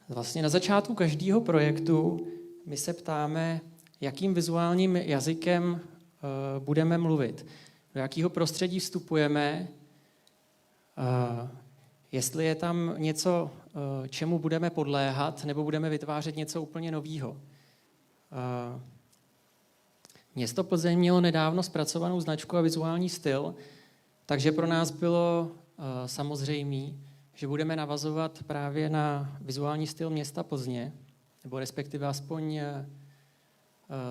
Vlastně na začátku každého projektu my se ptáme, jakým vizuálním jazykem budeme mluvit, do jakého prostředí vstupujeme, jestli je tam něco, čemu budeme podléhat, nebo budeme vytvářet něco úplně nového. Město Plzeň mělo nedávno zpracovanou značku a vizuální styl, takže pro nás bylo samozřejmé, že budeme navazovat právě na vizuální styl města Plzně, nebo respektive aspoň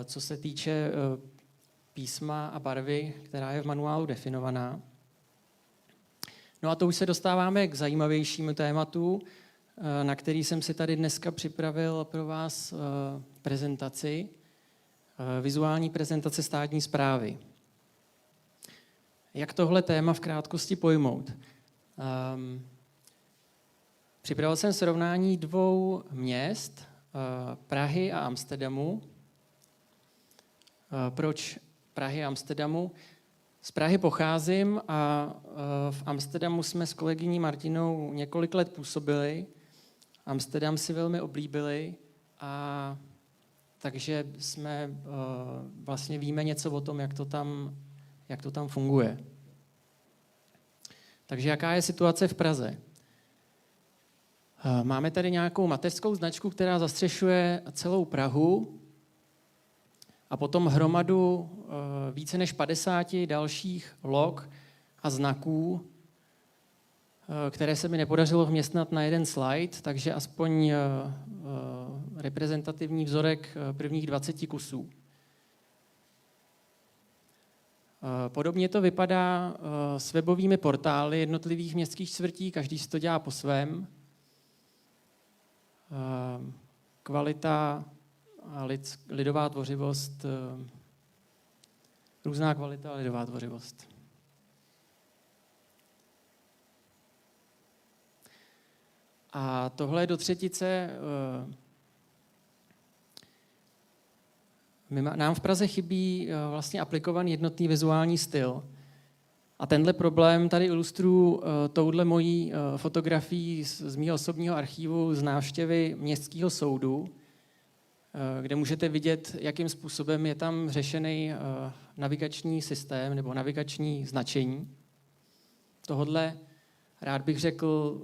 co se týče písma a barvy, která je v manuálu definovaná. No a to už se dostáváme k zajímavějšímu tématu, na který jsem si tady dneska připravil pro vás prezentaci, vizuální prezentace státní správy. Jak tohle téma v krátkosti pojmout? Připravil jsem srovnání dvou měst, Prahy a Amsterdamu. Proč Prahy a Amsterdamu? Z Prahy pocházím a v Amsterdamu jsme s kolegyní Martinou několik let působili. Amsterdam si velmi oblíbili a takže jsme vlastně víme něco o tom, jak to tam funguje. Takže jaká je situace v Praze? Máme tady nějakou mateřskou značku, která zastřešuje celou Prahu a potom hromadu více než 50 dalších log a znaků, které se mi nepodařilo vměstnat na jeden slide, takže aspoň reprezentativní vzorek prvních 20 kusů. Podobně to vypadá s webovými portály jednotlivých městských čtvrtí, každý si to dělá po svém. Kvalita a lidová tvořivost, různá kvalita a lidová tvořivost. A tohle je do třetice. Nám v Praze chybí vlastně aplikovaný jednotný vizuální styl. A tenhle problém tady ilustruju touhle mojí fotografií z mého osobního archivu z návštěvy Městského soudu, kde můžete vidět, jakým způsobem je tam řešený navigační systém nebo navigační značení. Tohodle, rád bych řekl,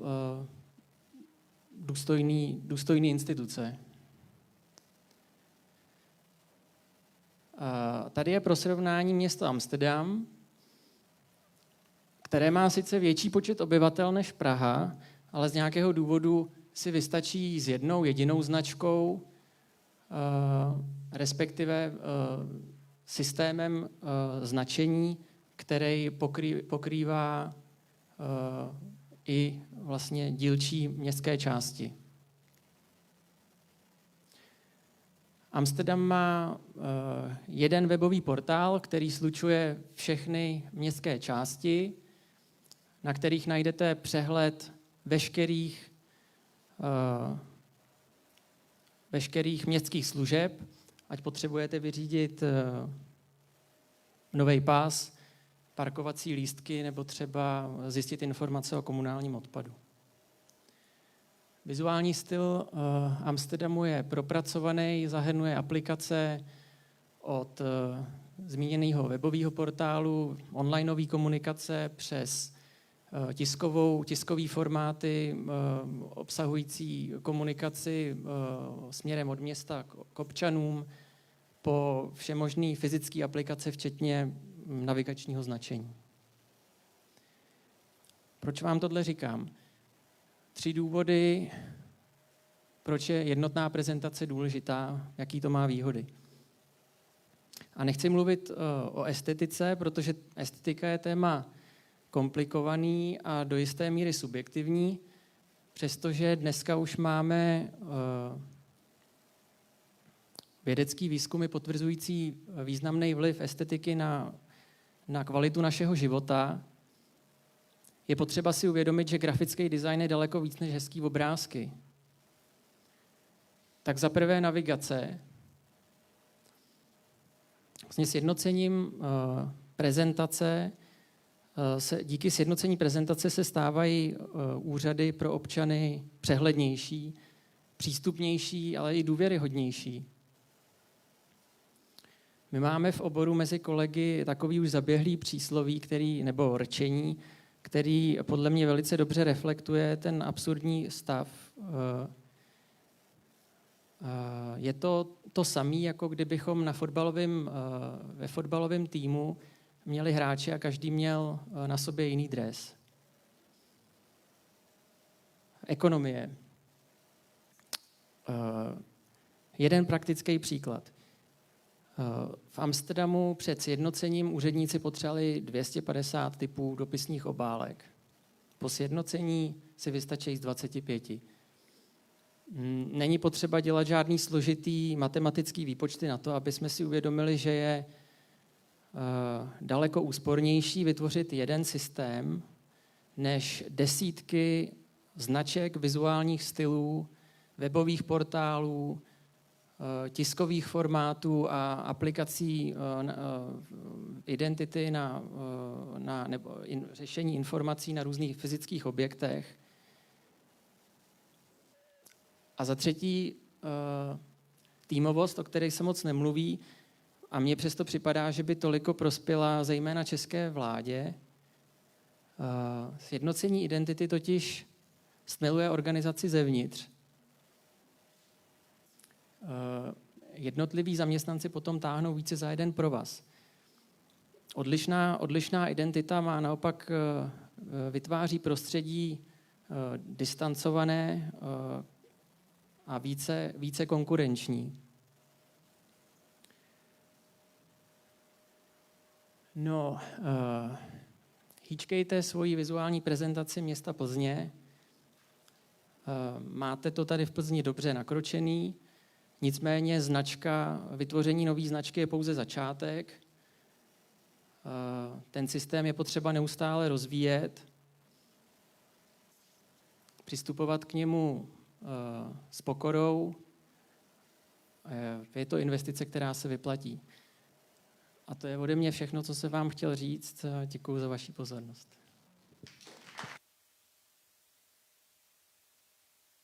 důstojný instituce. Tady je pro srovnání město Amsterdam, které má sice větší počet obyvatel než Praha, ale z nějakého důvodu si vystačí s jednou jedinou značkou, respektive systémem značení, který pokrývá i vlastně dílčí městské části. Amsterdam má jeden webový portál, který slučuje všechny městské části, na kterých najdete přehled veškerých městských služeb, ať potřebujete vyřídit nový pás, parkovací lístky nebo třeba zjistit informace o komunálním odpadu. Vizuální styl Amsterdamu je propracovaný, zahrnuje aplikace od zmíněného webového portálu, onlineové komunikace přes tiskový formáty obsahující komunikaci směrem od města k občanům po všemožné fyzické aplikace, včetně navigačního značení. Proč vám tohle říkám? 3 důvody, proč je jednotná prezentace důležitá, jaký to má výhody. A nechci mluvit o estetice, protože estetika je téma komplikovaný a do jisté míry subjektivní, přestože dneska už máme vědecký výzkumy potvrzující významný vliv estetiky na kvalitu našeho života, je potřeba si uvědomit, že grafický design je daleko víc než hezký obrázky. Tak za prvé navigace. Vlastně sjednocením prezentace, díky sjednocení prezentace se stávají úřady pro občany přehlednější, přístupnější, ale i důvěryhodnější. My máme v oboru mezi kolegy takový už zaběhlý přísloví, nebo rčení, který podle mě velice dobře reflektuje ten absurdní stav. Je to samé, jako kdybychom ve fotbalovém týmu měli hráče a každý měl na sobě jiný dres. Ekonomie. Jeden praktický příklad. V Amsterdamu před sjednocením úředníci potřebovali 250 typů dopisních obálek. Po sjednocení si vystačí z 25. Není potřeba dělat žádný složitý matematický výpočty na to, aby jsme si uvědomili, že je daleko úspornější vytvořit jeden systém, než desítky značek, vizuálních stylů, webových portálů, tiskových formátů a aplikací identity nebo řešení informací na různých fyzických objektech. A za třetí týmovost, o které se moc nemluví, a mně přesto připadá, že by toliko prospěla zejména české vládě. Sjednocení identity totiž stmeluje organizaci zevnitř. Jednotliví zaměstnanci potom táhnou více za jeden provaz. Odlišná identita má naopak vytváří prostředí distancované a více konkurenční. Hýčkejte svoji vizuální prezentaci města Plzně. Máte to tady v Plzni dobře nakročený, nicméně vytvoření nové značky je pouze začátek. Ten systém je potřeba neustále rozvíjet, přistupovat k němu s pokorou. Je to investice, která se vyplatí. A to je ode mě všechno, co jsem vám chtěl říct. Děkuji za vaši pozornost.